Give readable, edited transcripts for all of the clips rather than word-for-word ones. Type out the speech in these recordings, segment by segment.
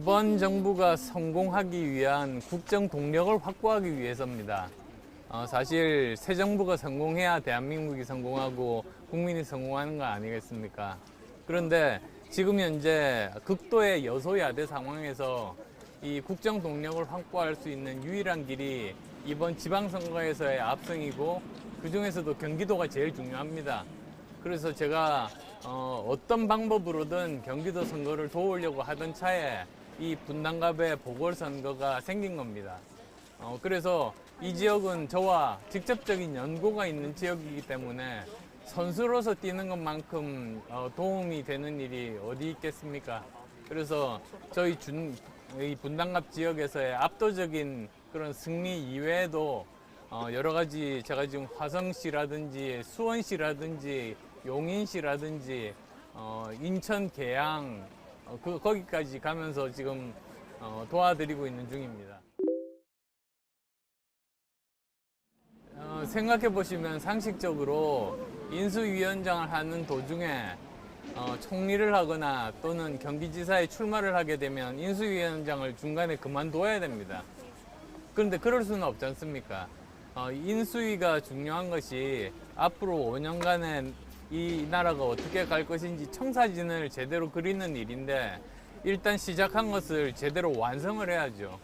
이번 정부가 성공하기 위한 국정 동력을 확보하기 위해서입니다. 사실 새 정부가 성공해야 대한민국이 성공하고 국민이 성공하는 거 아니겠습니까? 그런데 지금 현재 극도의 여소야대 상황에서 이 국정 동력을 확보할 수 있는 유일한 길이 이번 지방선거에서의 압승이고 그 중에서도 경기도가 제일 중요합니다. 그래서 제가 어떤 방법으로든 경기도 선거를 도우려고 하던 차에 이 분당갑의 보궐선거가 생긴 겁니다. 그래서 이 지역은 저와 직접적인 연고가 있는 지역이기 때문에 선수로서 뛰는 것만큼 도움이 되는 일이 어디 있겠습니까? 그래서 저희 이 분당갑 지역에서의 압도적인 그런 승리 이외에도 여러 가지 제가 지금 화성시라든지 수원시라든지 용인시라든지 인천 계양 거기까지 가면서 지금 도와드리고 있는 중입니다. 생각해 보시면 상식적으로 인수위원장을 하는 도중에 총리를 하거나 또는 경기지사에 출마를 하게 되면 인수위원장을 중간에 그만둬야 됩니다. 그런데 그럴 수는 없지 않습니까? 인수위가 중요한 것이 앞으로 5년간의 이 나라가 어떻게 갈 것인지 청사진을 제대로 그리는 일인데 일단 시작한 것을 제대로 완성을 해야죠.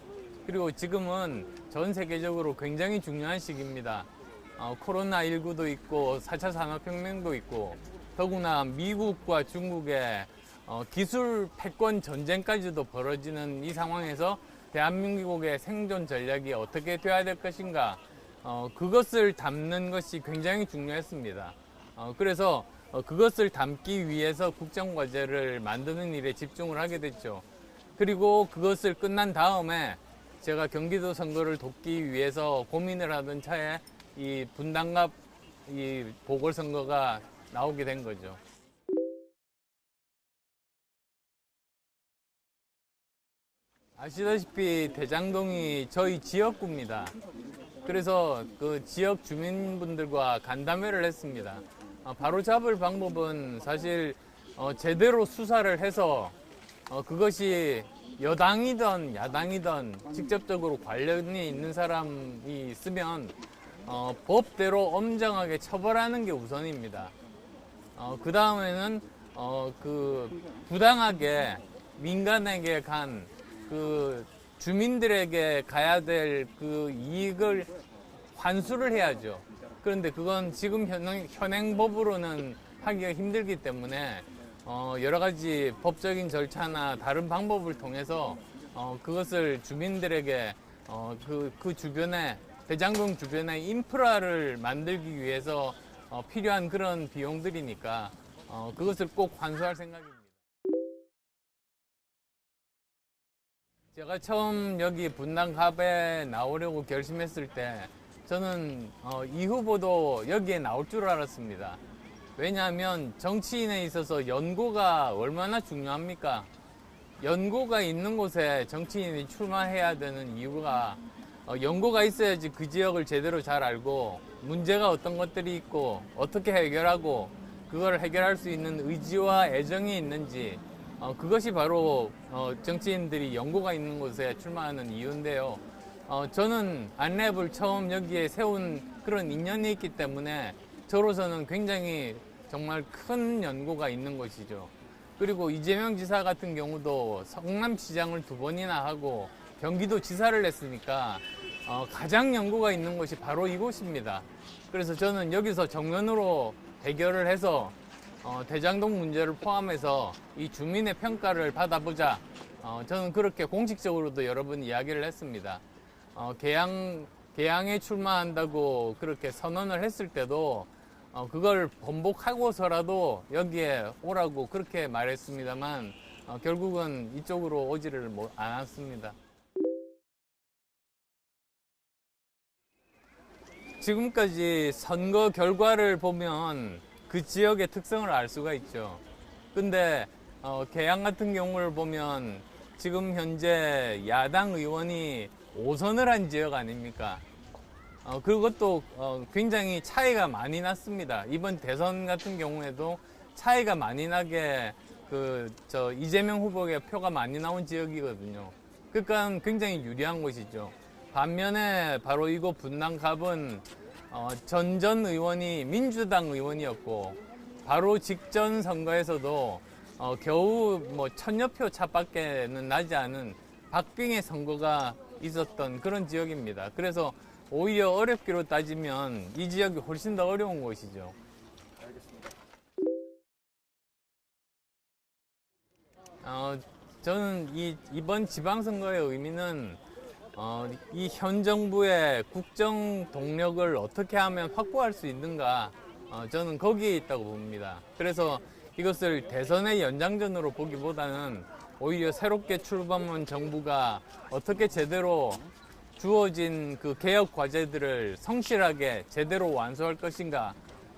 그리고 지금은 전 세계적으로 굉장히 중요한 시기입니다. 코로나19도 있고 4차 산업혁명도 있고 더구나 미국과 중국의 기술 패권 전쟁까지도 벌어지는 이 상황에서 대한민국의 생존 전략이 어떻게 되어야 될 것인가 그것을 담는 것이 굉장히 중요했습니다. 그래서 그것을 담기 위해서 국정과제를 만드는 일에 집중을 하게 됐죠. 그리고 그것을 끝난 다음에 제가 경기도 선거를 돕기 위해서 고민을 하던 차에 이 분당갑 이 보궐선거가 나오게 된 거죠. 아시다시피 대장동이 저희 지역구입니다. 그래서 그 지역 주민분들과 간담회를 했습니다. 바로 잡을 방법은 사실 제대로 수사를 해서 그것이 여당이든 야당이든 직접적으로 관련이 있는 사람이 있으면 법대로 엄정하게 처벌하는 게 우선입니다. 그 다음에는 그 부당하게 민간에게 간 그 주민들에게 가야 될 그 이익을 환수를 해야죠. 그런데 그건 지금 현행법으로는 하기가 힘들기 때문에 여러 가지 법적인 절차나 다른 방법을 통해서 그것을 주민들에게 그 주변에 대장동 주변에 인프라를 만들기 위해서 필요한 그런 비용들이니까 그것을 꼭 환수할 생각입니다. 제가 처음 여기 분당갑에 나오려고 결심했을 때 저는 이 후보도 여기에 나올 줄 알았습니다. 왜냐하면 정치인에 있어서 연고가 얼마나 중요합니까? 연고가 있는 곳에 정치인이 출마해야 되는 이유가 연고가 있어야지 그 지역을 제대로 잘 알고 문제가 어떤 것들이 있고 어떻게 해결하고 그걸 해결할 수 있는 의지와 애정이 있는지 그것이 바로 정치인들이 연고가 있는 곳에 출마하는 이유인데요. 저는 안랩을 처음 여기에 세운 그런 인연이 있기 때문에 저로서는 굉장히 정말 큰 연고가 있는 것이죠. 그리고 이재명 지사 같은 경우도 성남시장을 2번이나 하고 경기도 지사를 했으니까 가장 연고가 있는 곳이 바로 이곳입니다. 그래서 저는 여기서 정면으로 대결을 해서 대장동 문제를 포함해서 이 주민의 평가를 받아보자. 저는 그렇게 공식적으로도 여러 번 이야기를 했습니다. 계양에 출마한다고 그렇게 선언을 했을 때도 그걸 번복하고서라도 여기에 오라고 그렇게 말했습니다만 결국은 이쪽으로 오지를 않았습니다. 지금까지 선거 결과를 보면 그 지역의 특성을 알 수가 있죠. 근데 계양 같은 경우를 보면 지금 현재 야당 의원이 5선을 한 지역 아닙니까? 그것도 굉장히 차이가 많이 났습니다. 이번 대선 같은 경우에도 차이가 많이 나게 이재명 후보의 표가 많이 나온 지역이거든요. 그러니까 굉장히 유리한 곳이죠. 반면에 바로 이곳 분당갑은 전 의원이 민주당 의원이었고 바로 직전 선거에서도 겨우 뭐 1000여 표 차밖에는 나지 않은 박빙의 선거가 있었던 그런 지역입니다. 그래서 오히려 어렵기로 따지면 이 지역이 훨씬 더 어려운 곳이죠. 알겠습니다. 저는 이번 지방선거의 의미는 이 현 정부의 국정 동력을 어떻게 하면 확보할 수 있는가, 저는 거기에 있다고 봅니다. 그래서 이것을 대선의 연장전으로 보기보다는 오히려 새롭게 출범한 정부가 어떻게 제대로 주어진 그 개혁 과제들을 성실하게 제대로 완수할 것인가,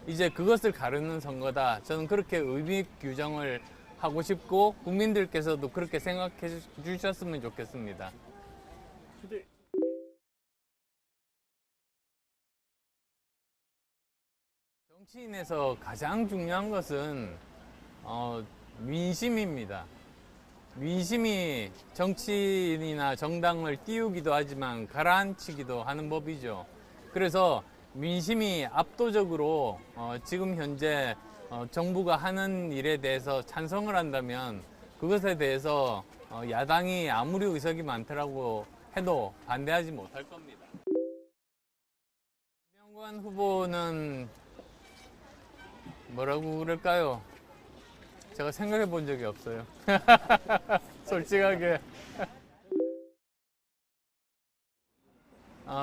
이제 그것을 가르는 선거다. 저는 그렇게 의미 규정을 하고 싶고 국민들께서도 그렇게 생각해 주셨으면 좋겠습니다. 근데 정치인에서 가장 중요한 것은 민심입니다. 민심이 정치인이나 정당을 띄우기도 하지만 가라앉히기도 하는 법이죠. 그래서 민심이 압도적으로 지금 현재 정부가 하는 일에 대해서 찬성을 한다면 그것에 대해서 야당이 아무리 의석이 많더라고 해도 반대하지 못할 겁니다. 김영관 후보는 뭐라고 그럴까요? 제가 생각해 본 적이 없어요. 솔직하게.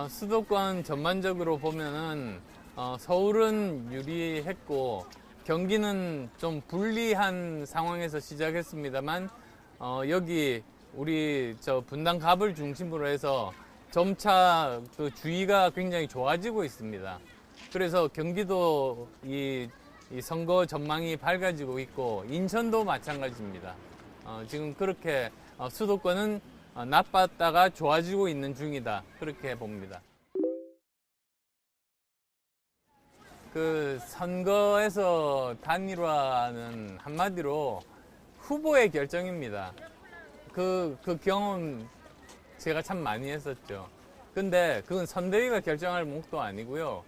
수도권 전반적으로 보면은 서울은 유리했고 경기는 좀 불리한 상황에서 시작했습니다만 여기 우리 분당갑을 중심으로 해서 점차 그 주의가 굉장히 좋아지고 있습니다. 그래서 경기도 이 선거 전망이 밝아지고 있고 인천도 마찬가지입니다. 지금 그렇게 수도권은 나빴다가 좋아지고 있는 중이다, 그렇게 봅니다. 그 선거에서 단일화는 한마디로 후보의 결정입니다. 그 경험 제가 참 많이 했었죠. 근데 그건 선대위가 결정할 몫도 아니고요.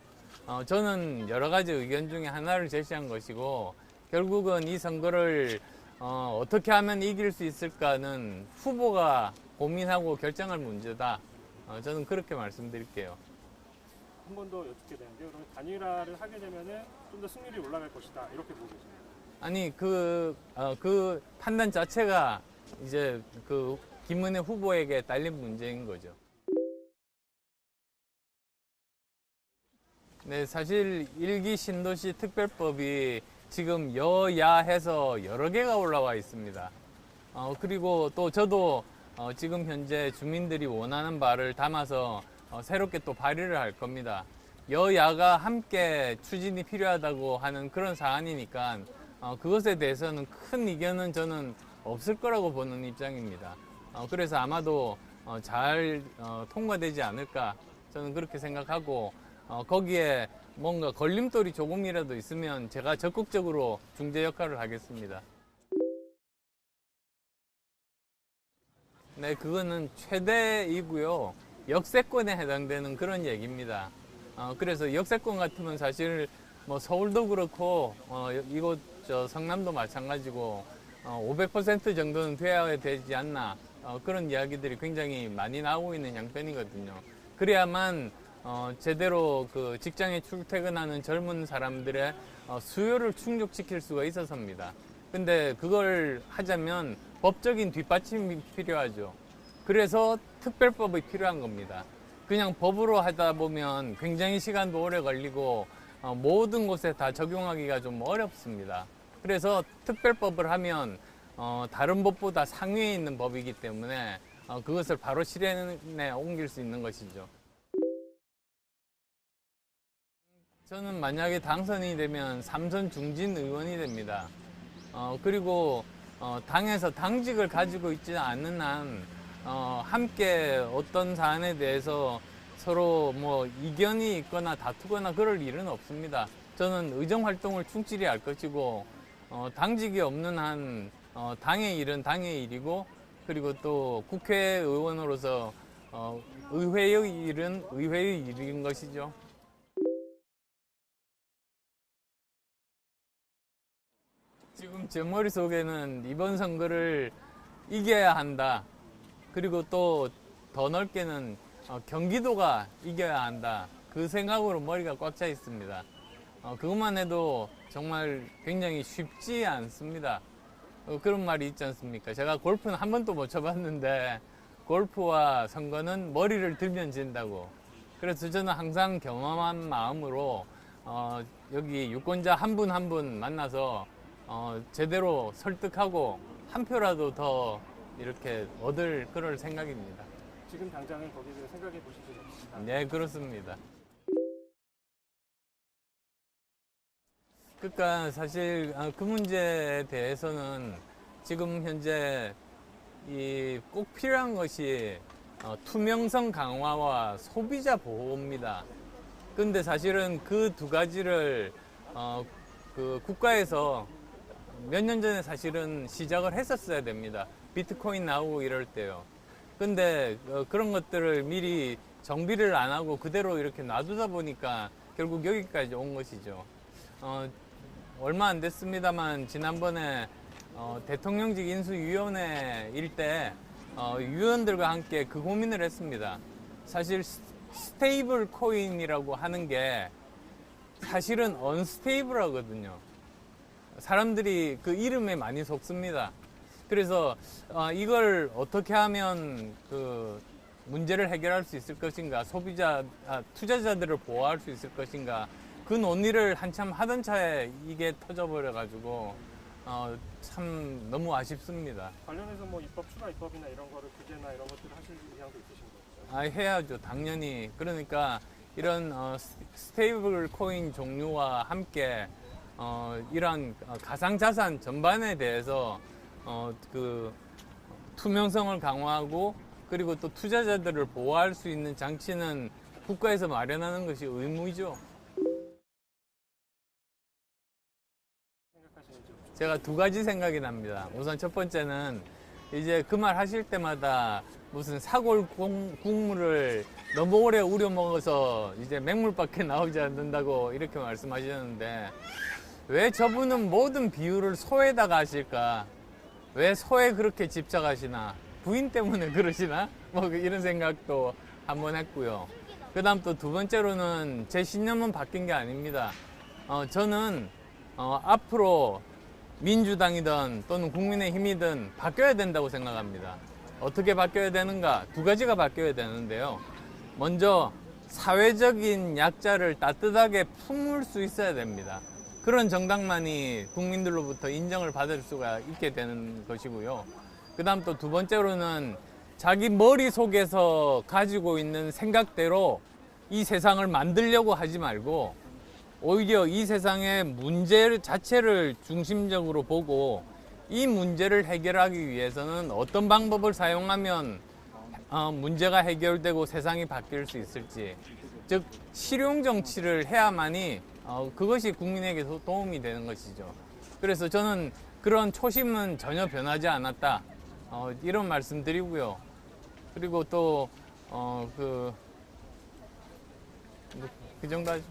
저는 여러 가지 의견 중에 하나를 제시한 것이고 결국은 이 선거를 어떻게 하면 이길 수 있을까는 후보가 고민하고 결정할 문제다. 저는 그렇게 말씀드릴게요. 한 번 더 여쭙게 되는데요. 그러면 단일화를 하게 되면은 좀 더 승률이 올라갈 것이다, 이렇게 보고 계십니다. 아니 그 판단 자체가 이제 그 김은혜 후보에게 딸린 문제인 거죠. 네, 사실 1기 신도시 특별법이 지금 여야해서 여러 개가 올라와 있습니다. 그리고 또 저도 지금 현재 주민들이 원하는 바를 담아서 새롭게 또 발의를 할 겁니다. 여야가 함께 추진이 필요하다고 하는 그런 사안이니까 그것에 대해서는 큰 이견은 저는 없을 거라고 보는 입장입니다. 그래서 아마도 잘 통과되지 않을까, 저는 그렇게 생각하고 거기에 뭔가 걸림돌이 조금이라도 있으면 제가 적극적으로 중재 역할을 하겠습니다. 네, 그거는 최대이고요. 역세권에 해당되는 그런 얘기입니다. 그래서 역세권 같으면 사실 뭐 서울도 그렇고 이곳 성남도 마찬가지고 500% 정도는 돼야 되지 않나, 그런 이야기들이 굉장히 많이 나오고 있는 형편이거든요. 그래야만 제대로 그 직장에 출퇴근하는 젊은 사람들의 수요를 충족시킬 수가 있어서입니다. 근데 그걸 하자면 법적인 뒷받침이 필요하죠. 그래서 특별법이 필요한 겁니다. 그냥 법으로 하다 보면 굉장히 시간도 오래 걸리고 모든 곳에 다 적용하기가 좀 어렵습니다. 그래서 특별법을 하면 다른 법보다 상위에 있는 법이기 때문에 그것을 바로 실행에 옮길 수 있는 것이죠. 저는 만약에 당선이 되면 삼선 중진 의원이 됩니다. 그리고 당에서 당직을 가지고 있지 않는 한 함께 어떤 사안에 대해서 서로 뭐 이견이 있거나 다투거나 그럴 일은 없습니다. 저는 의정 활동을 충실히 할 것이고 당직이 없는 한 당의 일은 당의 일이고, 그리고 또 국회의원으로서 의회의 일은 의회의 일인 것이죠. 지금 제 머릿속에는 이번 선거를 이겨야 한다. 그리고 또 더 넓게는 경기도가 이겨야 한다. 그 생각으로 머리가 꽉 차 있습니다. 그것만 해도 정말 굉장히 쉽지 않습니다. 그런 말이 있지 않습니까? 제가 골프는 한 번도 못 쳐봤는데 골프와 선거는 머리를 들면 진다고. 그래서 저는 항상 겸허한 마음으로 여기 유권자 한 분 한 분 만나서 제대로 설득하고 한 표라도 더 이렇게 얻을 그럴 생각입니다. 지금 당장은 거기에 대해 생각해 보신 적이 없으시다. 네, 그렇습니다. 그러니까 사실 그 문제에 대해서는 지금 현재 꼭 필요한 것이 투명성 강화와 소비자 보호입니다. 근데 사실은 그 두 가지를 그 국가에서 몇 년 전에 사실은 시작을 했었어야 됩니다. 비트코인 나오고 이럴 때요. 근데 그런 것들을 미리 정비를 안 하고 그대로 이렇게 놔두다 보니까 결국 여기까지 온 것이죠. 얼마 안 됐습니다만 지난번에 대통령직 인수위원회일 때 위원들과 함께 그 고민을 했습니다. 사실 스테이블 코인이라고 하는 게 사실은 언스테이블 하거든요. 사람들이 그 이름에 많이 속습니다. 그래서 이걸 어떻게 하면 그 문제를 해결할 수 있을 것인가, 투자자들을 보호할 수 있을 것인가, 그 논의를 한참 하던 차에 이게 터져버려 가지고 참 너무 아쉽습니다. 관련해서 뭐 입법 추가 입법이나 이런 거를 규제나 이런 것들을 하실 의향도 있으신 거죠? 해야죠, 당연히. 그러니까 이런 스테이블 코인 종류와 함께 이러한 가상자산 전반에 대해서 그 투명성을 강화하고, 그리고 또 투자자들을 보호할 수 있는 장치는 국가에서 마련하는 것이 의무이죠. 제가 두 가지 생각이 납니다. 우선 첫 번째는 이제 그 말 하실 때마다 무슨 사골 국물을 너무 오래 우려 먹어서 이제 맹물밖에 나오지 않는다고 이렇게 말씀하셨는데, 왜 저분은 모든 비유를 소에다가 하실까? 왜 소에 그렇게 집착하시나? 부인 때문에 그러시나? 뭐 이런 생각도 한번 했고요. 그 다음 또 두 번째로는 제 신념은 바뀐 게 아닙니다. 저는 앞으로 민주당이든 또는 국민의힘이든 바뀌어야 된다고 생각합니다. 어떻게 바뀌어야 되는가? 두 가지가 바뀌어야 되는데요. 먼저 사회적인 약자를 따뜻하게 품을 수 있어야 됩니다. 그런 정당만이 국민들로부터 인정을 받을 수가 있게 되는 것이고요. 그 다음 또 두 번째로는 자기 머릿속에서 가지고 있는 생각대로 이 세상을 만들려고 하지 말고, 오히려 이 세상의 문제 자체를 중심적으로 보고 이 문제를 해결하기 위해서는 어떤 방법을 사용하면 문제가 해결되고 세상이 바뀔 수 있을지, 즉 실용 정치를 해야만이 그것이 국민에게 도움이 되는 것이죠. 그래서 저는 그런 초심은 전혀 변하지 않았다, 이런 말씀 드리고요. 그리고 또 그 정도 하죠.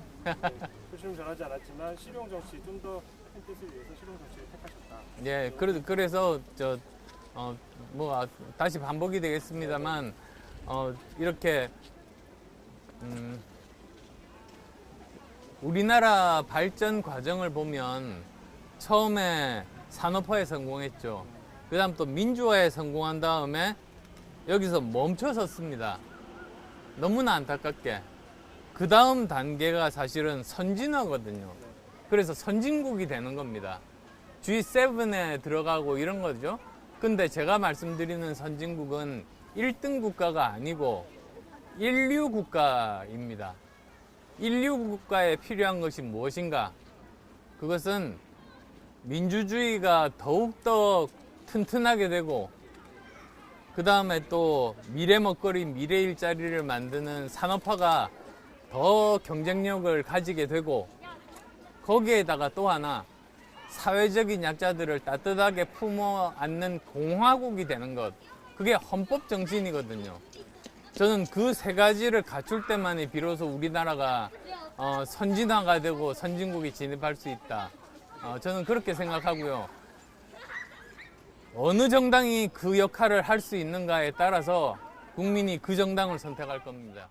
표심은 변하지 않았지만 실용 정치, 좀 더 큰 뜻을 위해서 실용 정치를 택하셨다. 예, 그래서 다시 반복이 되겠습니다만 이렇게 우리나라 발전 과정을 보면 처음에 산업화에 성공했죠. 그 다음 또 민주화에 성공한 다음에 여기서 멈춰섰습니다. 너무나 안타깝게. 그 다음 단계가 사실은 선진화거든요. 그래서 선진국이 되는 겁니다. G7에 들어가고 이런 거죠. 근데 제가 말씀드리는 선진국은 1등 국가가 아니고 인류 국가입니다. 인류 국가에 필요한 것이 무엇인가? 그것은 민주주의가 더욱더 튼튼하게 되고, 그 다음에 또 미래 먹거리, 미래 일자리를 만드는 산업화가 더 경쟁력을 가지게 되고, 거기에다가 또 하나 사회적인 약자들을 따뜻하게 품어 안는 공화국이 되는 것, 그게 헌법 정신이거든요. 저는 그 세 가지를 갖출 때만이 비로소 우리나라가 선진화가 되고 선진국이 진입할 수 있다. 저는 그렇게 생각하고요. 어느 정당이 그 역할을 할 수 있는가에 따라서 국민이 그 정당을 선택할 겁니다.